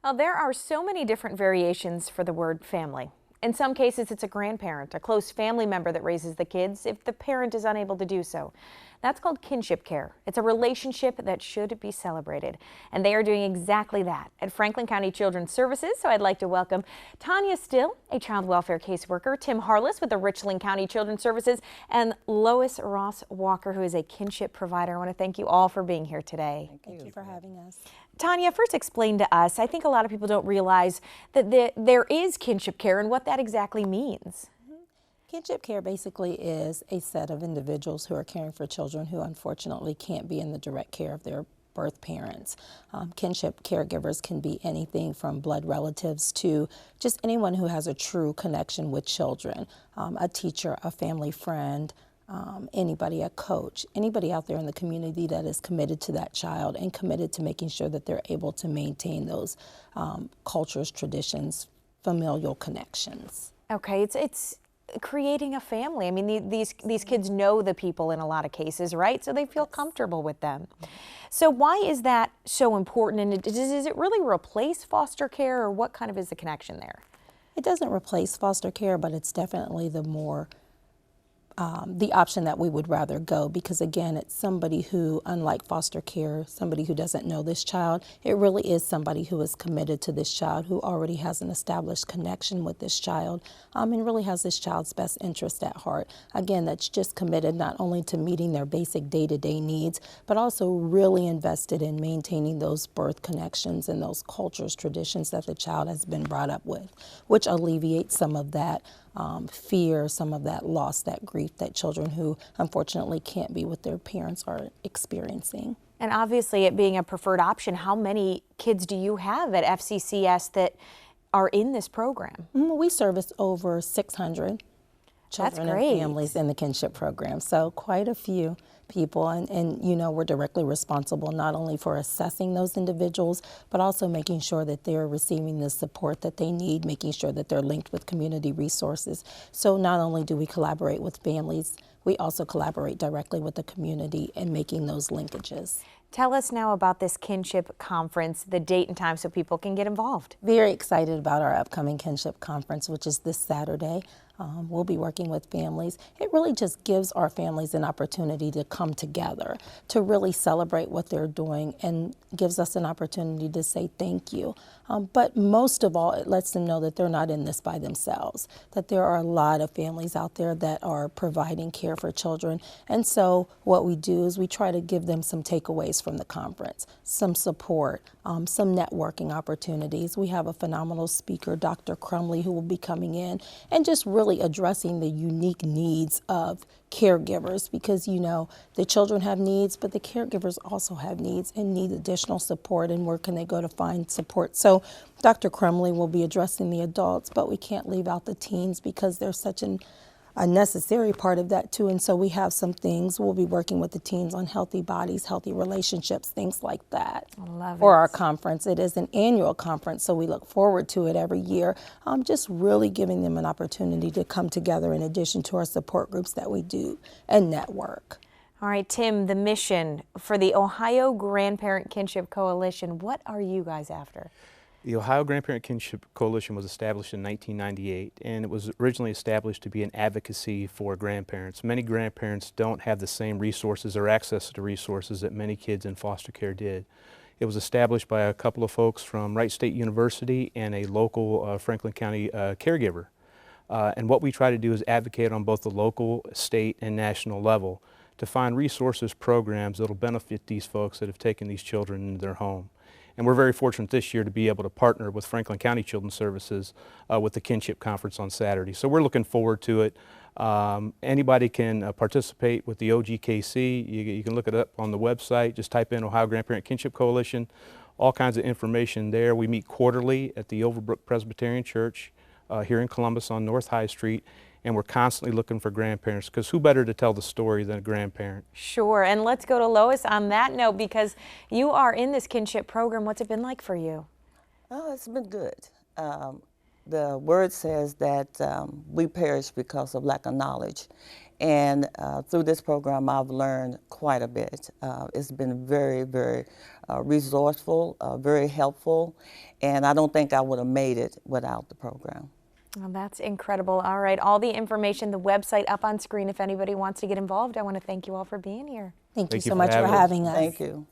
Well, there are so many different variations for the word family. In some cases, it's a grandparent, a close family member that raises the kids if the parent is unable to do so. That's called kinship care. It's a relationship that should be celebrated. And they are doing exactly that at Franklin County Children's Services. So I'd like to welcome Tonia Still, a child welfare caseworker, Tim Harless with the Richland County Children's Services, and Lois Ross-Walker, who is a kinship provider. I want to thank you all for being here today. Thank you for having us. Tonia, first explain to us, I think a lot of people don't realize that there is kinship care and what that exactly means. Kinship care basically is a set of individuals who are caring for children who unfortunately can't be in the direct care of their birth parents. Kinship caregivers can be anything from blood relatives to just anyone who has a true connection with children, a teacher, a family friend, anybody, a coach, anybody out there in the community that is committed to that child and committed to making sure that they're able to maintain those cultures, traditions, familial connections. Okay, it's creating a family. I mean, these kids know the people in a lot of cases, right? So they feel comfortable with them. So why is that so important? And does it really replace foster care, or what kind of is the connection there? It doesn't replace foster care, but it's definitely the option that we would rather go, because again, it's somebody who, unlike foster care, somebody who doesn't know this child, it really is somebody who is committed to this child, who already has an established connection with this child, and really has this child's best interest at heart. Again, that's just committed not only to meeting their basic day-to-day needs, but also really invested in maintaining those birth connections and those cultures, traditions that the child has been brought up with, which alleviates some of that fear, some of that loss, that grief that children who unfortunately can't be with their parents are experiencing. And obviously, it being a preferred option, how many kids do you have at FCCS that are in this program? We service over 600 children and families in the kinship program, so quite a few people, and you know, we're directly responsible not only for assessing those individuals, but also making sure that they're receiving the support that they need, making sure that they're linked with community resources. So not only do we collaborate with families, we also collaborate directly with the community in making those linkages. Tell us now about this Kinship Conference, the date and time so people can get involved. Very excited about our upcoming Kinship Conference, which is this Saturday. We'll be working with families. It really just gives our families an opportunity to come together, to really celebrate what they're doing, and gives us an opportunity to say thank you. But most of all, it lets them know that they're not in this by themselves, that there are a lot of families out there that are providing care for children. And so what we do is we try to give them some takeaways from the conference, some support, some networking opportunities. We have a phenomenal speaker, Dr. Crumley, who will be coming in and just really addressing the unique needs of caregivers, because you know the children have needs, but the caregivers also have needs and need additional support, and where can they go to find support. So Dr. Crumley will be addressing the adults, but we can't leave out the teens because they're such a necessary part of that too. And so we have some things. We'll be working with the teens on healthy bodies, healthy relationships, things like that. I love it. For our conference, it is an annual conference, so we look forward to it every year. Just really giving them an opportunity to come together in addition to our support groups that we do and network. All right, Tim, the mission for the Ohio Grandparent Kinship Coalition, what are you guys after? The Ohio Grandparent Kinship Coalition was established in 1998, and it was originally established to be an advocacy for grandparents. Many grandparents don't have the same resources or access to resources that many kids in foster care did. It was established by a couple of folks from Wright State University and a local Franklin County caregiver. And what we try to do is advocate on both the local, state, and national level to find resources, programs that will benefit these folks that have taken these children into their home. And we're very fortunate this year to be able to partner with Franklin County Children's Services with the Kinship Conference on Saturday. So we're looking forward to it. Anybody can participate with the OGKC. You can look it up on the website. Just type in Ohio Grandparent Kinship Coalition. All kinds of information there. We meet quarterly at the Overbrook Presbyterian Church here in Columbus on North High Street. And we're constantly looking for grandparents, because who better to tell the story than a grandparent? Sure, and let's go to Lois on that note, because you are in this kinship program. What's it been like for you? Oh, it's been good. The word says that we perish because of lack of knowledge. And through this program, I've learned quite a bit. It's been very, very resourceful, very helpful, and I don't think I would have made it without the program. Well, that's incredible. All right, all the information, the website up on screen if anybody wants to get involved. I want to thank you all for being here. Thank you Thank you so for much for having us. having us. Thank you.